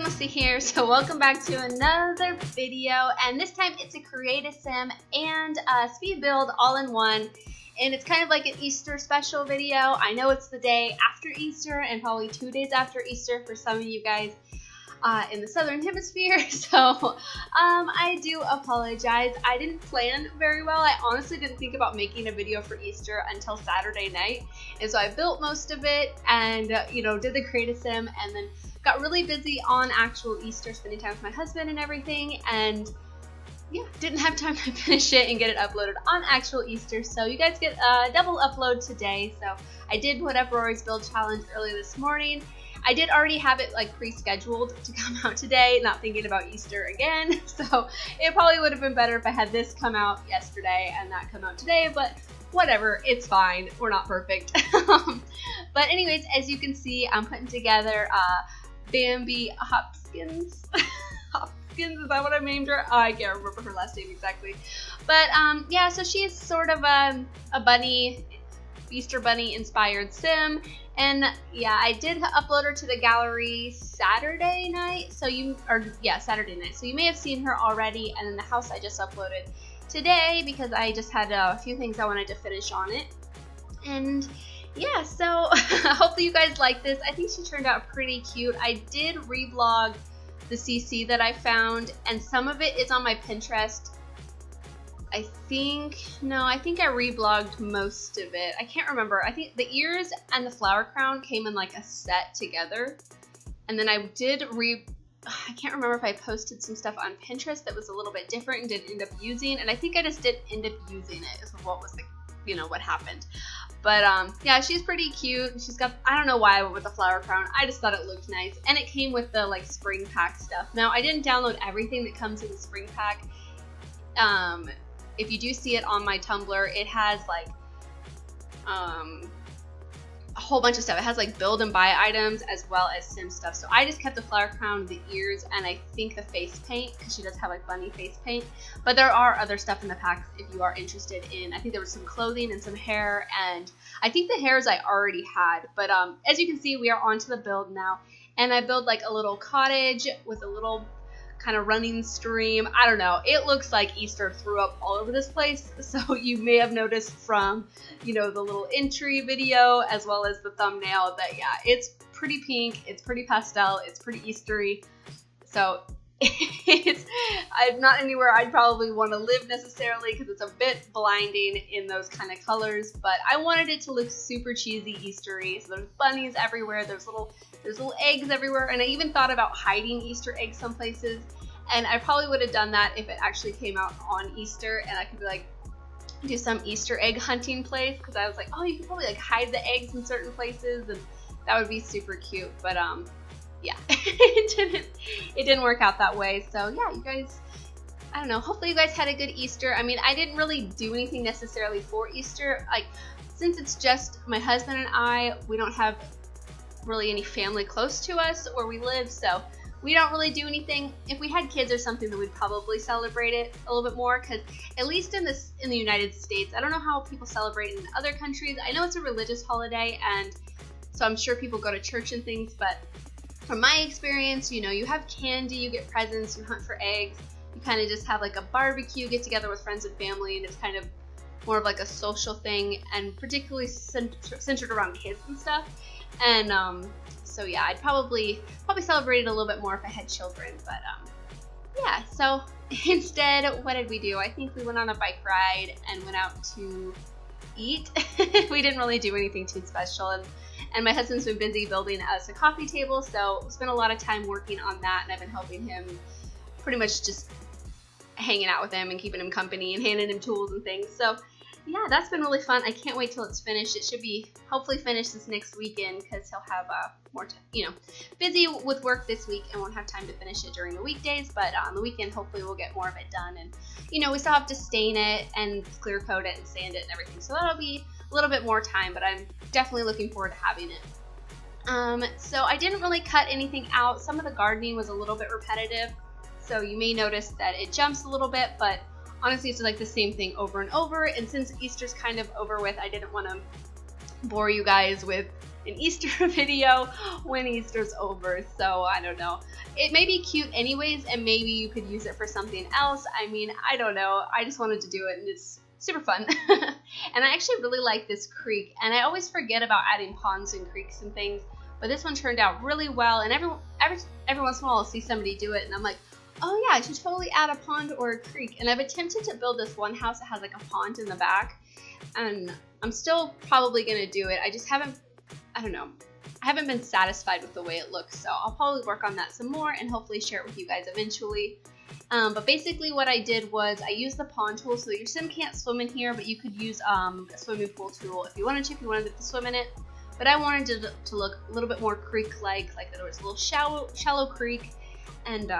SimLicy here, so welcome back to another video, and this time it's a Create a Sim and a speed build all in one, and it's kind of like an Easter special video. I know it's the day after Easter and probably 2 days after Easter for some of you guys in the southern hemisphere, so I do apologize. I didn't plan very well. I honestly didn't think about making a video for Easter until Saturday night, and so I built most of it and did the Create a Sim, and then got really busy on actual Easter, spending time with my husband and everything, and yeah, didn't have time to finish it and get it uploaded on actual Easter. So you guys get a double upload today. So I did whatever Rory's build challenge early this morning. I did already have it like pre-scheduled to come out today, not thinking about Easter again. So it probably would have been better if I had this come out yesterday and that come out today, but whatever, it's fine. We're not perfect. But anyways, as you can see, I'm putting together Bambi Hopkins. Hopkins, is that what I named her? Oh, I can't remember her last name exactly. But yeah, so she's sort of a bunny, Easter bunny inspired sim. And yeah, I did upload her to the gallery Saturday night. Saturday night. So you may have seen her already. And then the house I just uploaded today because I just had a few things I wanted to finish on it. And yeah, so hopefully you guys like this. I think she turned out pretty cute. I did reblog the CC that I found, and some of it is on my Pinterest. I think I reblogged most of it. I can't remember. I think the ears and the flower crown came in like a set together. And then I can't remember if I posted some stuff on Pinterest that was a little bit different and didn't end up using. And I think I just didn't end up using it is what was what happened. But yeah, she's pretty cute. She's got, I don't know why I went with the flower crown. I just thought it looked nice. And it came with the like spring pack stuff. Now, I didn't download everything that comes in the spring pack. If you do see it on my Tumblr, it has like a whole bunch of stuff. It has like build and buy items as well as sim stuff. So I just kept the flower crown, the ears, and I think the face paint, because she does have like bunny face paint. But there are other stuff in the packs if you are interested in. I think there was some clothing and some hair, and I think the hairs I already had. But as you can see, we are onto the build now, and I build like a little cottage with a little kind of running stream. I don't know, it looks like Easter threw up all over this place, so you may have noticed from the little entry video as well as the thumbnail that yeah, it's pretty pink, it's pretty pastel, it's pretty Eastery. So I'm not anywhere I'd probably want to live necessarily because it's a bit blinding in those kind of colors, but I wanted it to look super cheesy Eastery. So there's bunnies everywhere, there's little eggs everywhere, and I even thought about hiding Easter eggs some places, and I probably would have done that if it actually came out on Easter and I could be like do some Easter egg hunting place, because I was like, oh, you could probably like hide the eggs in certain places and that would be super cute. But yeah, it didn't work out that way. So yeah, you guys, I don't know, hopefully you guys had a good Easter. I mean, I didn't really do anything necessarily for Easter. Like, since it's just my husband and I, we don't have really any family close to us where we live, so we don't really do anything. If we had kids or something, then we'd probably celebrate it a little bit more, because at least in the United States, I don't know how people celebrate in other countries. I know it's a religious holiday, and so I'm sure people go to church and things, but from my experience, you have candy, you get presents, you hunt for eggs, you kind of just have like a barbecue, get together with friends and family, and it's kind of more of like a social thing, and particularly centered around kids and stuff. And so yeah, I'd probably celebrate it a little bit more if I had children. But yeah, so instead, what did we do? I think we went on a bike ride and went out to eat. We didn't really do anything too special, and my husband's been busy building us a coffee table, so we spent a lot of time working on that, and I've been helping him, pretty much just hanging out with him and keeping him company and handing him tools and things. So yeah, that's been really fun. I can't wait till it's finished. It should be hopefully finished this next weekend, because he'll have more time, busy with work this week and won't have time to finish it during the weekdays. But on the weekend, hopefully we'll get more of it done. And we still have to stain it and clear coat it and sand it and everything. So that'll be a little bit more time, but I'm definitely looking forward to having it. So I didn't really cut anything out. Some of the gardening was a little bit repetitive, so you may notice that it jumps a little bit, but honestly, it's like the same thing over and over. And since Easter's kind of over with, I didn't want to bore you guys with an Easter video when Easter's over. So I don't know. It may be cute anyways, and maybe you could use it for something else. I mean, I don't know. I just wanted to do it, and it's super fun. And I actually really like this creek, and I always forget about adding ponds and creeks and things, but this one turned out really well. And every once in a while I'll see somebody do it, and I'm like, oh yeah, I should totally add a pond or a creek. And I've attempted to build this one house that has like a pond in the back, and I'm still probably gonna do it. I just haven't, I don't know, I haven't been satisfied with the way it looks, so I'll probably work on that some more and hopefully share it with you guys eventually. But basically what I did was I used the pond tool, so your sim can't swim in here, but you could use a swimming pool tool if you wanted to swim in it. But I wanted it to look a little bit more creek-like there was a little shallow creek. And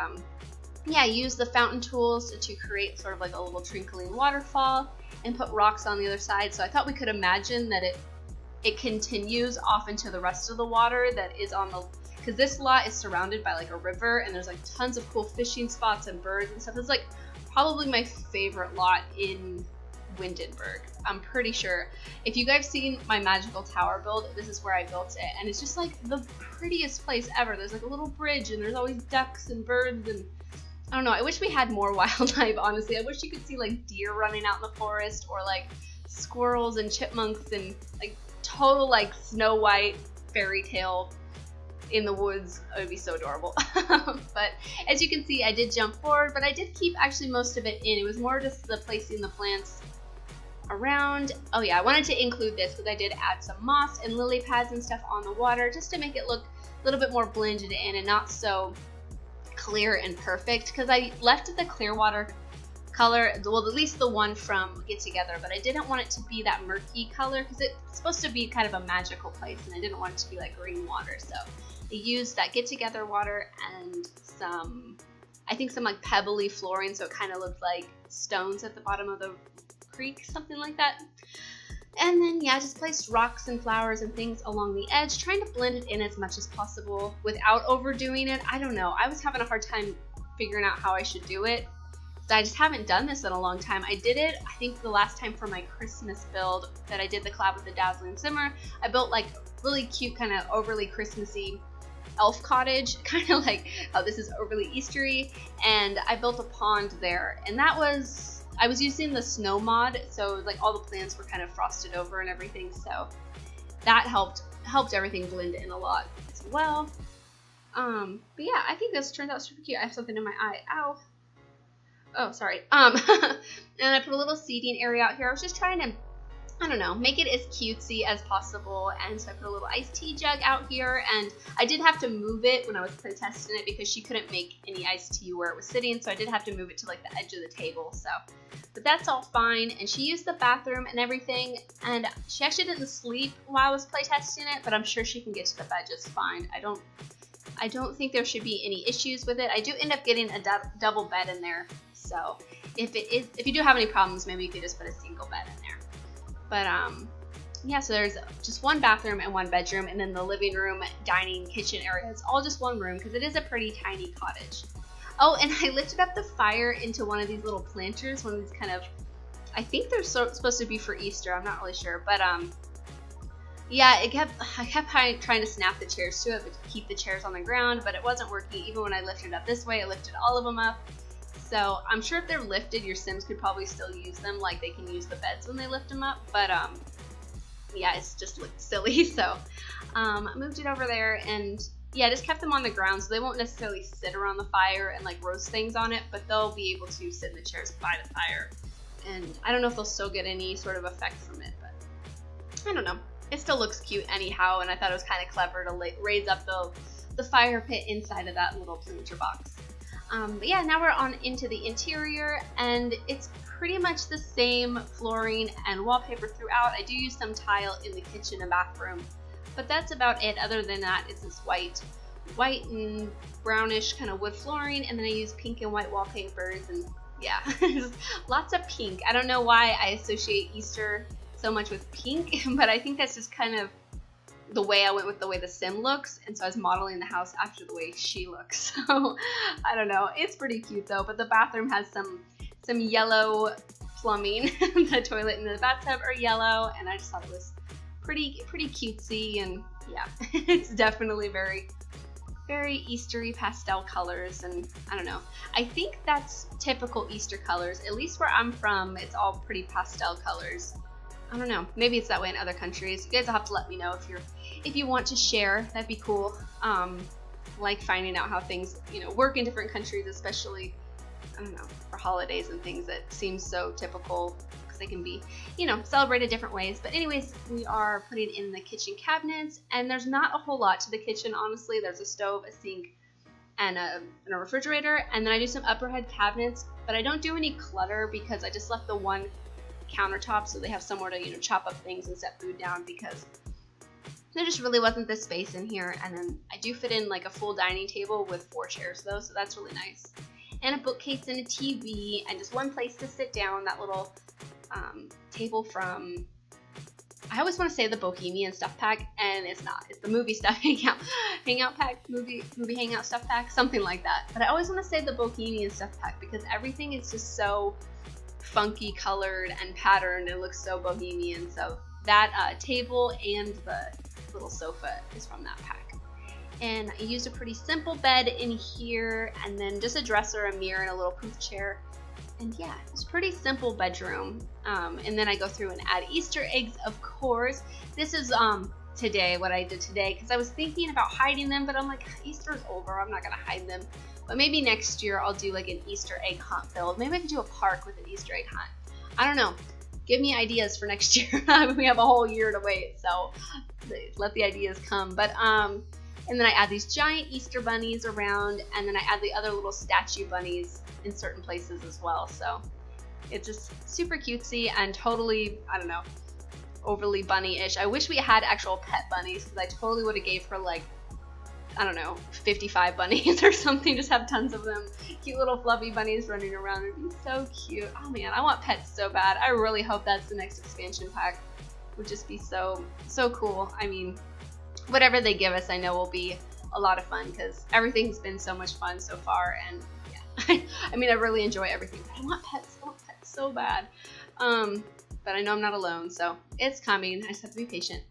yeah, I used the fountain tools to create sort of like a little trickling waterfall and put rocks on the other side. So I thought we could imagine that it continues off into the rest of the water that is on the, because this lot is surrounded by like a river, and there's like tons of cool fishing spots and birds and stuff. It's like probably my favorite lot in Windenburg. I'm pretty sure. If you guys seen my magical tower build, this is where I built it, and it's just like the prettiest place ever. There's like a little bridge, and there's always ducks and birds, and I don't know. I wish we had more wildlife, honestly. I wish you could see like deer running out in the forest, or like squirrels and chipmunks, and like total like Snow White fairy tale in the woods. It would be so adorable. But as you can see, I did jump forward, but I did keep actually most of it in. It was more just the placing the plants around. Oh yeah, I wanted to include this because I did add some moss and lily pads and stuff on the water just to make it look a little bit more blended in and not so clear and perfect, because I left the clear water color, well at least the one from Get Together, but I didn't want it to be that murky color because it's supposed to be kind of a magical place, and I didn't want it to be like green water. So I used that Get Together water and some, I think some like pebbly flooring, so it kind of looked like stones at the bottom of the creek, something like that. And then yeah, just placed rocks and flowers and things along the edge, trying to blend it in as much as possible without overdoing it. I don't know, I was having a hard time figuring out how I should do it. I just haven't done this in a long time. I did it, I think the last time for my Christmas build that I did the collab with the Dazzling Simmer. I built like really cute, kind of overly Christmassy elf cottage, kind of like how this is overly Eastery, and I built a pond there, and that was, I was using the snow mod, so like all the plants were kind of frosted over and everything, so that helped everything blend in a lot as well. But yeah, I think this turned out super cute. I have something in my eye. Ow. Oh, sorry. And I put a little seating area out here. I was just trying to, I don't know, make it as cutesy as possible. And so I put a little iced tea jug out here, and I did have to move it when I was playtesting it because she couldn't make any iced tea where it was sitting, so I did have to move it to like the edge of the table. So, but that's all fine. And she used the bathroom and everything, and she actually didn't sleep while I was playtesting it, but I'm sure she can get to the bed just fine. I don't think there should be any issues with it. I do end up getting a double bed in there, so if you do have any problems, maybe you could just put a single bed in there. But yeah, so there's just one bathroom and one bedroom, and then the living room, dining, kitchen area is all just one room because it is a pretty tiny cottage. Oh, and I lifted up the fire into one of these little planters, one of these kind of, I think they're supposed to be for Easter, I'm not really sure, but yeah, I kept trying to snap the chairs to it, but to keep the chairs on the ground, but it wasn't working. Even when I lifted it up this way, it lifted all of them up. So I'm sure if they're lifted, your Sims could probably still use them, like they can use the beds when they lift them up. But yeah, it's just looked silly. So I moved it over there, and yeah, I just kept them on the ground, so they won't necessarily sit around the fire and like roast things on it, but they'll be able to sit in the chairs by the fire. And I don't know if they'll still get any sort of effect from it, but I don't know. It still looks cute anyhow, and I thought it was kind of clever to raise up the fire pit inside of that little planter box. But yeah, now we're on into the interior, and it's pretty much the same flooring and wallpaper throughout. I do use some tile in the kitchen and bathroom, but that's about it. Other than that, it's this white and brownish kind of wood flooring, and then I use pink and white wallpapers, and yeah, lots of pink. I don't know why I associate Easter so much with pink, but I think that's just kind of the way I went with the way the sim looks, and so I was modeling the house after the way she looks. So I don't know, it's pretty cute though. But the bathroom has some yellow plumbing. The toilet and the bathtub are yellow, and I just thought it was pretty cutesy, and yeah, it's definitely very Eastery pastel colors, and I don't know. I think that's typical Easter colors. At least where I'm from, it's all pretty pastel colors. I don't know. Maybe it's that way in other countries. You guys will have to let me know if you want to share. That'd be cool. Like finding out how things, you know, work in different countries, especially, I don't know, for holidays and things that seem so typical, because they can be, you know, celebrated different ways. But anyways, we are putting in the kitchen cabinets, and there's not a whole lot to the kitchen, honestly. There's a stove, a sink, and a refrigerator, and then I do some upperhead cabinets, but I don't do any clutter because I just left the one countertop so they have somewhere to, you know, chop up things and set food down, because there just really wasn't the space in here. And then I do fit in like a full dining table with 4 chairs though, so that's really nice. And a bookcase and a TV and just one place to sit down, that little table from, I always want to say the Bohemian stuff pack, and it's not. It's the movie stuff hangout pack, movie hangout stuff pack, something like that. But I always want to say the Bohemian stuff pack because everything is just so funky colored and patterned. It looks so bohemian. So that table and the little sofa is from that pack. And I used a pretty simple bed in here, and then just a dresser, a mirror, and a little poof chair. And yeah, it's a pretty simple bedroom. And then I go through and add Easter eggs, of course. This is today, what I did today, because I was thinking about hiding them, but I'm like, Easter's over, I'm not gonna hide them. But maybe next year I'll do like an Easter egg hunt build. Maybe I could do a park with an Easter egg hunt. I don't know. Give me ideas for next year. We have a whole year to wait, so let the ideas come. But and then I add these giant Easter bunnies around, and then I add the other little statue bunnies in certain places as well. So it's just super cutesy and totally, I don't know, overly bunny-ish. I wish we had actual pet bunnies, because I totally would have gave her like, I don't know, 55 bunnies or something. Just have tons of them. Cute little fluffy bunnies running around. It'd be so cute. Oh man, I want pets so bad. I really hope that's the next expansion pack. Would just be so cool. I mean, whatever they give us, I know will be a lot of fun, because everything's been so much fun so far. And yeah, I mean, I really enjoy everything. But I want pets so bad. But I know I'm not alone, so it's coming. I just have to be patient.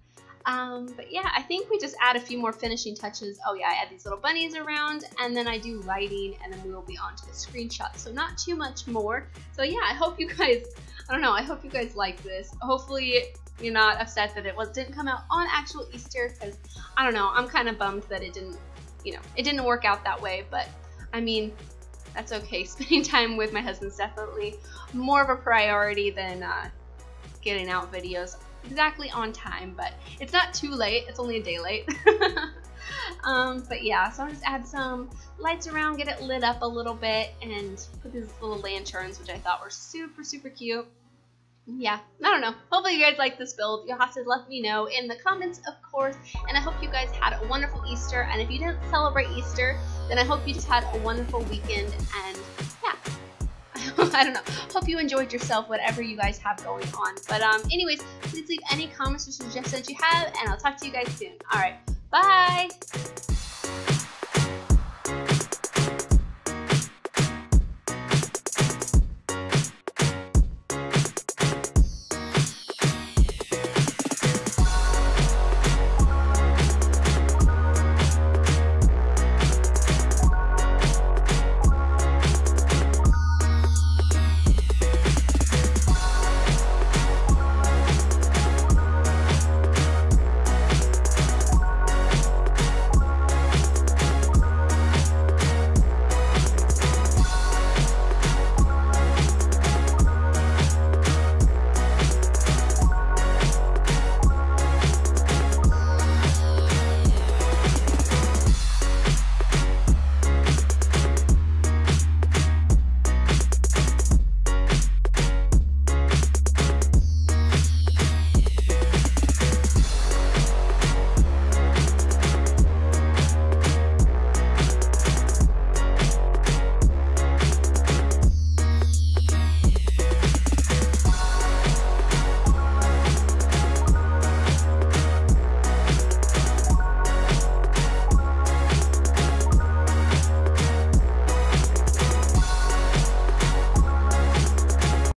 But yeah, I think we just add a few more finishing touches. Oh yeah, I add these little bunnies around, and then I do lighting, and then we will be on to the screenshot. So not too much more. So yeah, I hope you guys, I don't know, I hope you guys like this. Hopefully you're not upset that it didn't come out on actual Easter, because I don't know, I'm kind of bummed that it didn't, you know, it didn't work out that way. But I mean, that's okay. Spending time with my husband's definitely more of a priority than getting out videos exactly on time, but it's not too late. It's only a day late. But yeah, so I'll just add some lights around, get it lit up a little bit, and put these little lanterns, which I thought were super cute. Yeah, I don't know. Hopefully you guys like this build. You'll have to let me know in the comments, of course. And I hope you guys had a wonderful Easter. And if you didn't celebrate Easter, then I hope you just had a wonderful weekend. And yeah, I don't know. Hope you enjoyed yourself, whatever you guys have going on. But anyways, please leave any comments or suggestions you have, and I'll talk to you guys soon. All right, bye.